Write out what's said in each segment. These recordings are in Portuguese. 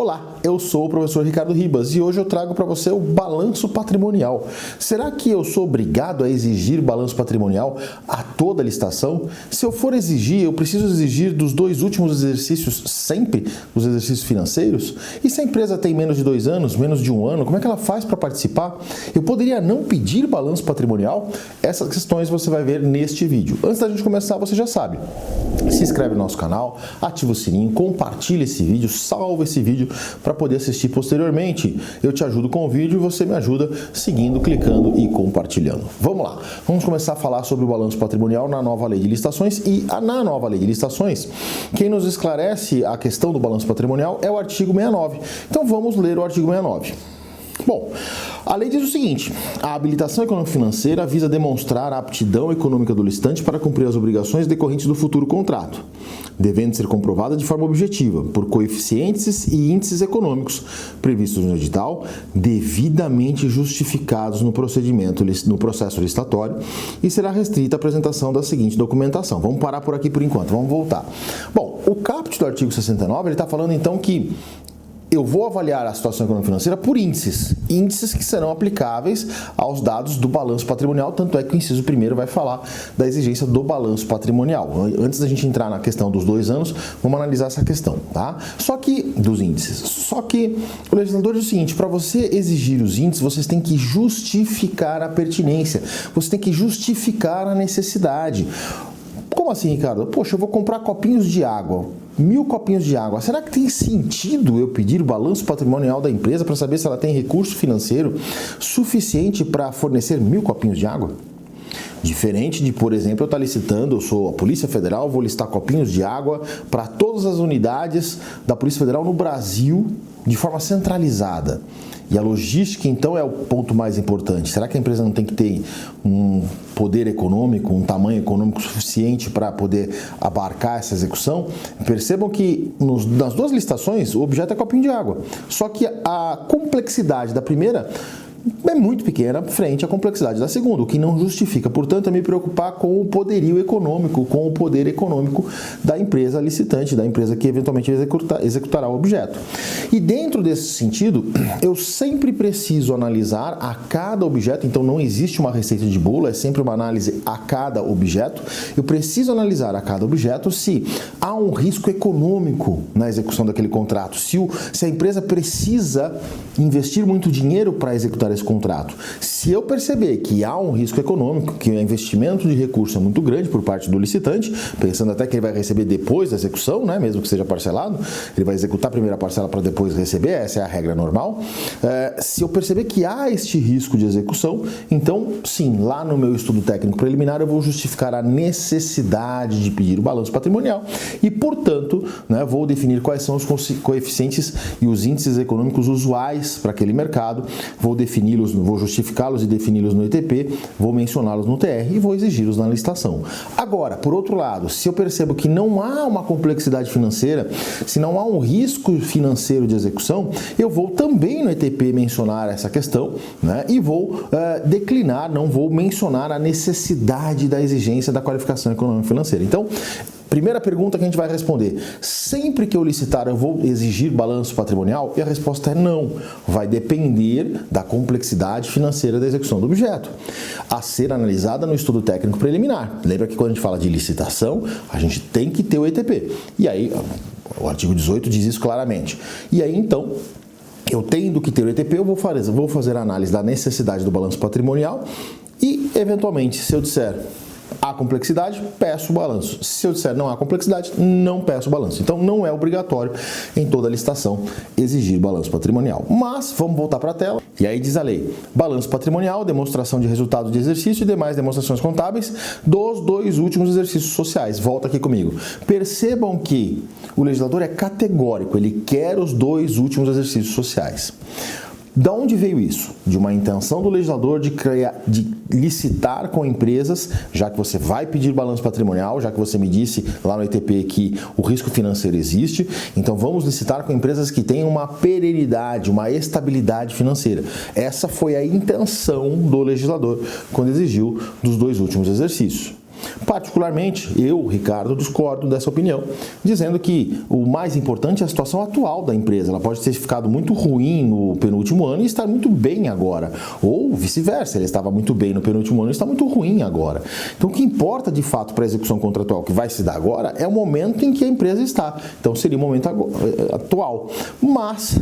Olá, eu sou o professor Ricardo Ribas e hoje eu trago para você o balanço patrimonial. Será que eu sou obrigado a exigir balanço patrimonial a toda licitação? Se eu for exigir, eu preciso exigir dos dois últimos exercícios sempre, os exercícios financeiros? E se a empresa tem menos de 2 anos, menos de 1 ano, como é que ela faz para participar? Eu poderia não pedir balanço patrimonial? Essas questões você vai ver neste vídeo. Antes da gente começar, você já sabe. Se inscreve no nosso canal, ativa o sininho, compartilha esse vídeo, salva esse vídeo para poder assistir posteriormente. Eu te ajudo com o vídeo e você me ajuda seguindo, clicando e compartilhando. Vamos lá, vamos começar a falar sobre o balanço patrimonial na nova lei de licitações e na nova lei de licitações, quem nos esclarece a questão do balanço patrimonial é o artigo 69. Então vamos ler o artigo 69. Bom, a lei diz o seguinte: a habilitação econômico-financeira visa demonstrar a aptidão econômica do licitante para cumprir as obrigações decorrentes do futuro contrato, devendo ser comprovada de forma objetiva, por coeficientes e índices econômicos previstos no edital, devidamente justificados no processo licitatório, e será restrita a apresentação da seguinte documentação. Vamos parar por aqui por enquanto, vamos voltar. Bom, o caput do artigo 69, ele está falando então que eu vou avaliar a situação econômico-financeira por índices que serão aplicáveis aos dados do balanço patrimonial, tanto é que o inciso 1º vai falar da exigência do balanço patrimonial. Antes da gente entrar na questão dos 2 anos, vamos analisar essa questão, tá? Dos índices. Só que o legislador diz o seguinte: para você exigir os índices, vocês têm que justificar a pertinência, você tem que justificar a necessidade. Como assim, Ricardo? Poxa, eu vou comprar copinhos de água. 1000 copinhos de água. Será que tem sentido eu pedir o balanço patrimonial da empresa para saber se ela tem recurso financeiro suficiente para fornecer 1000 copinhos de água? Diferente de, por exemplo, eu estar licitando, eu sou a Polícia Federal, vou listar copinhos de água para todas as unidades da Polícia Federal no Brasil de forma centralizada. E a logística, então, é o ponto mais importante. Será que a empresa não tem que ter um poder econômico, um tamanho econômico suficiente para poder abarcar essa execução? Percebam que nas 2 licitações o objeto é copinho de água. Só que a complexidade da primeira é muito pequena frente à complexidade da segunda, o que não justifica, portanto, é me preocupar com o poderio econômico, com o poder econômico da empresa licitante, da empresa que eventualmente executará o objeto. E dentro desse sentido, eu sempre preciso analisar a cada objeto, então não existe uma receita de bolo, é sempre uma análise a cada objeto. Eu preciso analisar a cada objeto se há um risco econômico na execução daquele contrato, se a empresa precisa investir muito dinheiro para executar esse contrato. Se eu perceber que há um risco econômico, que o investimento de recurso é muito grande por parte do licitante, pensando até que ele vai receber depois da execução, né, mesmo que seja parcelado, ele vai executar a primeira parcela para depois receber, essa é a regra normal. Se eu perceber que há este risco de execução, então sim, lá no meu estudo técnico preliminar eu vou justificar a necessidade de pedir o balanço patrimonial e, portanto, né, vou definir quais são os coeficientes e os índices econômicos usuais para aquele mercado, vou justificá-los e defini-los no ETP, vou mencioná-los no TR e vou exigi-los na licitação. Agora, por outro lado, se eu percebo que não há uma complexidade financeira, se não há um risco financeiro de execução, eu vou também no ETP mencionar essa questão, né, e vou declinar, não vou mencionar a necessidade da exigência da qualificação econômica financeira. Então, primeira pergunta que a gente vai responder: sempre que eu licitar eu vou exigir balanço patrimonial? E a resposta é não. Vai depender da complexidade financeira da execução do objeto, a ser analisada no estudo técnico preliminar. Lembra que quando a gente fala de licitação, a gente tem que ter o ETP. E aí, o artigo 18 diz isso claramente. E aí, então, eu tendo que ter o ETP, eu vou fazer a análise da necessidade do balanço patrimonial e, eventualmente, se eu disser há complexidade, peço o balanço. Se eu disser não há complexidade, não peço o balanço. Então, não é obrigatório em toda a licitação exigir balanço patrimonial. Mas, vamos voltar para a tela. E aí diz a lei: balanço patrimonial, demonstração de resultado de exercício e demais demonstrações contábeis dos 2 últimos exercícios sociais. Volta aqui comigo. Percebam que o legislador é categórico, ele quer os 2 últimos exercícios sociais. Da onde veio isso? De uma intenção do legislador de licitar com empresas, já que você vai pedir balanço patrimonial, já que você me disse lá no ETP que o risco financeiro existe, então vamos licitar com empresas que têm uma perenidade, uma estabilidade financeira. Essa foi a intenção do legislador quando exigiu dos 2 últimos exercícios. Particularmente, eu, Ricardo, discordo dessa opinião, dizendo que o mais importante é a situação atual da empresa. Ela pode ter ficado muito ruim no penúltimo ano e estar muito bem agora, ou vice-versa, ela estava muito bem no penúltimo ano e está muito ruim agora. Então, o que importa de fato para a execução contratual que vai se dar agora é o momento em que a empresa está. Então, seria o momento atual. Mas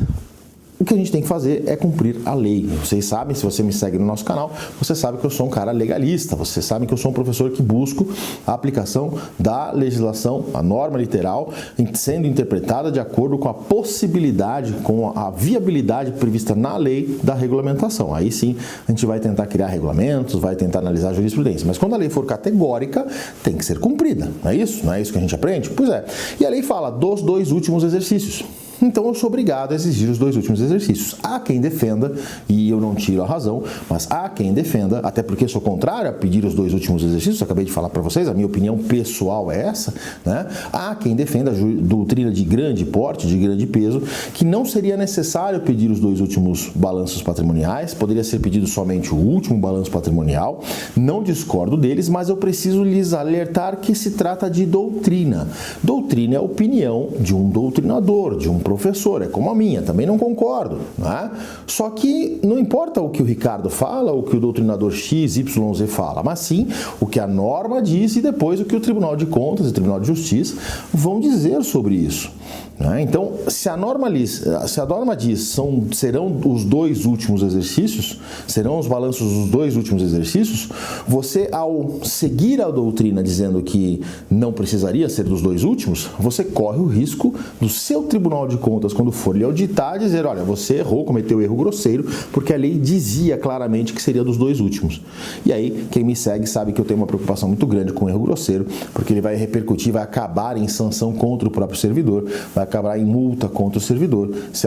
o que a gente tem que fazer é cumprir a lei. Vocês sabem, se você me segue no nosso canal, você sabe que eu sou um cara legalista, vocês sabem que eu sou um professor que busco a aplicação da legislação, a norma literal, sendo interpretada de acordo com a possibilidade, com a viabilidade prevista na lei da regulamentação. Aí sim, a gente vai tentar criar regulamentos, vai tentar analisar a jurisprudência. Mas quando a lei for categórica, tem que ser cumprida. Não é isso? Não é isso que a gente aprende? Pois é. E a lei fala dos 2 últimos exercícios. Então eu sou obrigado a exigir os 2 últimos exercícios. Há quem defenda, e eu não tiro a razão, mas há quem defenda, até porque sou contrário a pedir os 2 últimos exercícios, acabei de falar para vocês, a minha opinião pessoal é essa, né? Há quem defenda a doutrina de grande porte, de grande peso, que não seria necessário pedir os 2 últimos balanços patrimoniais, poderia ser pedido somente o último balanço patrimonial. Não discordo deles, mas eu preciso lhes alertar que se trata de doutrina. Doutrina é a opinião de um doutrinador, de um professor, é como a minha, também não concordo, né? Só que não importa o que o Ricardo fala, o que o doutrinador X, Y, Z fala, mas sim o que a norma diz e depois o que o Tribunal de Contas e o Tribunal de Justiça vão dizer sobre isso. Então, se a norma diz serão os 2 últimos exercícios, serão os balanços dos 2 últimos exercícios, você, ao seguir a doutrina dizendo que não precisaria ser dos 2 últimos, você corre o risco do seu Tribunal de Contas, quando for lhe auditar, dizer, olha, você errou, cometeu erro grosseiro, porque a lei dizia claramente que seria dos 2 últimos. E aí, quem me segue sabe que eu tenho uma preocupação muito grande com o erro grosseiro, porque ele vai repercutir, vai acabar em sanção contra o próprio servidor, vai acabar em multa contra o servidor se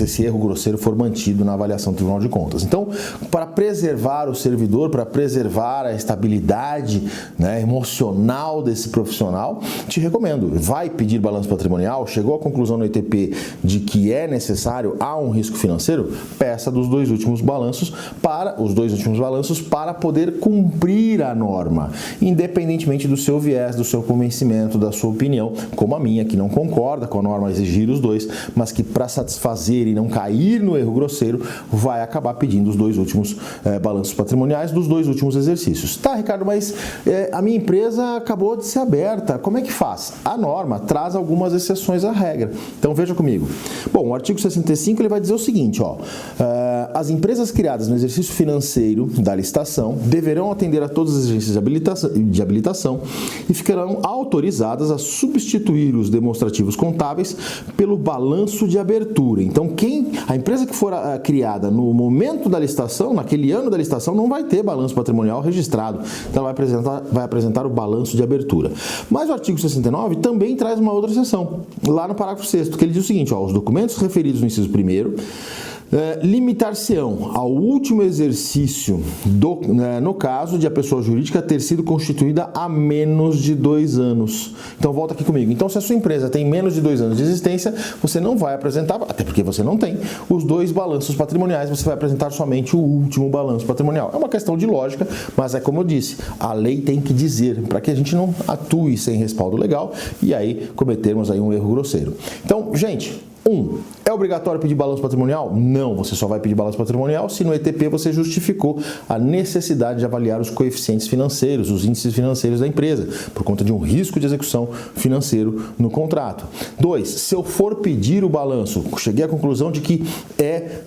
esse erro grosseiro for mantido na avaliação do Tribunal de Contas. Então, para preservar o servidor, para preservar a estabilidade, né, emocional desse profissional, te recomendo, vai pedir balanço patrimonial, chegou à conclusão no ETP de que é necessário, há um risco financeiro, peça dos 2 últimos balanços para poder cumprir a norma, independentemente do seu viés, do seu convencimento, da sua opinião, como a minha, que não concorda com a norma exigir os 2, mas que para satisfazer e não cair no erro grosseiro, vai acabar pedindo os 2 últimos balanços patrimoniais dos 2 últimos exercícios. Tá, Ricardo, mas a minha empresa acabou de ser aberta, como é que faz? A norma traz algumas exceções à regra. Então veja comigo. Bom, o artigo 65 ele vai dizer o seguinte, ó, as empresas criadas no exercício financeiro da licitação deverão atender a todas as exigências de habilitação e ficarão autorizadas a substituir os demonstrativos contábeis pelo balanço de abertura. Então, a empresa que for criada no momento da licitação, naquele ano da licitação, não vai ter balanço patrimonial registrado. Então, ela vai apresentar o balanço de abertura. Mas o artigo 69 também traz uma outra seção, lá no parágrafo 6º, que ele diz o seguinte, ó, os documentos referidos no inciso 1º limitar-se-ão ao último exercício no caso de a pessoa jurídica ter sido constituída há menos de 2 anos. Então volta aqui comigo. Então se a sua empresa tem menos de 2 anos de existência, você não vai apresentar, até porque você não tem, os 2 balanços patrimoniais, você vai apresentar somente o último balanço patrimonial. É uma questão de lógica, mas é como eu disse, a lei tem que dizer, para que a gente não atue sem respaldo legal e aí cometermos aí um erro grosseiro. Então, gente, é obrigatório pedir balanço patrimonial? Não, você só vai pedir balanço patrimonial se no ETP você justificou a necessidade de avaliar os coeficientes financeiros, os índices financeiros da empresa, por conta de um risco de execução financeiro no contrato. 2, se eu for pedir o balanço, cheguei à conclusão de que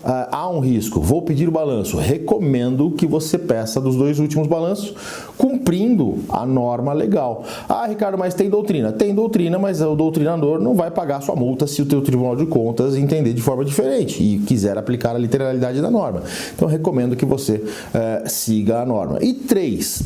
há um risco, vou pedir o balanço, recomendo que você peça dos 2 últimos balanços, cumprindo a norma legal. Ah, Ricardo, mas tem doutrina? Tem doutrina, mas o doutrinador não vai pagar sua multa se o teu Tribunal de Contas entender de forma diferente e quiser aplicar a literalidade da norma. Então, recomendo que você siga a norma. E 3,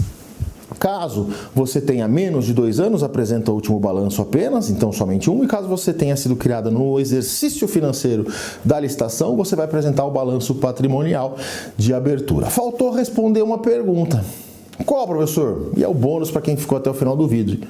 caso você tenha menos de 2 anos, apresenta o último balanço apenas, então somente um. E caso você tenha sido criada no exercício financeiro da licitação, você vai apresentar o balanço patrimonial de abertura. Faltou responder uma pergunta. Qual, professor? E é o bônus para quem ficou até o final do vídeo.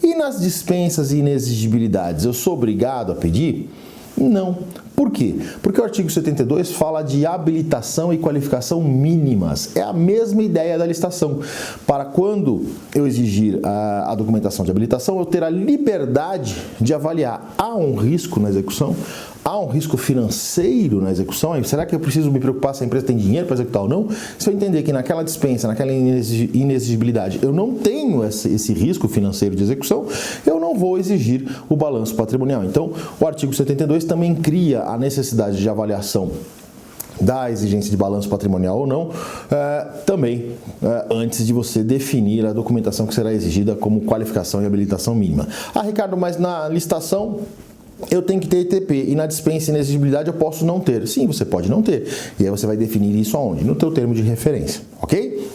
E nas dispensas e inexigibilidades, eu sou obrigado a pedir? Não. Por quê? Porque o artigo 72 fala de habilitação e qualificação mínimas. É a mesma ideia da licitação. Para quando eu exigir a documentação de habilitação, eu ter a liberdade de avaliar: há um risco na execução? Há um risco financeiro na execução? Será que eu preciso me preocupar se a empresa tem dinheiro para executar ou não? Se eu entender que naquela dispensa, naquela inexigibilidade, eu não tenho esse risco financeiro de execução, eu não vou exigir o balanço patrimonial. Então, o artigo 72 também cria a necessidade de avaliação da exigência de balanço patrimonial ou não, antes de você definir a documentação que será exigida como qualificação e habilitação mínima. Ah, Ricardo, mas na licitação eu tenho que ter ITP e na dispensa e inexigibilidade eu posso não ter. Sim, você pode não ter. E aí você vai definir isso aonde? No teu termo de referência, ok?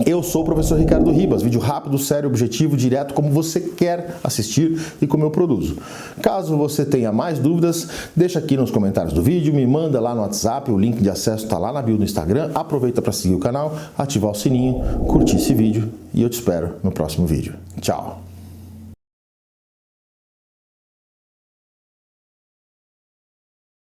Eu sou o professor Ricardo Ribas, vídeo rápido, sério, objetivo, direto, como você quer assistir e como eu produzo. Caso você tenha mais dúvidas, deixa aqui nos comentários do vídeo, me manda lá no WhatsApp, o link de acesso está lá na bio do Instagram. Aproveita para seguir o canal, ativar o sininho, curtir esse vídeo e eu te espero no próximo vídeo. Tchau!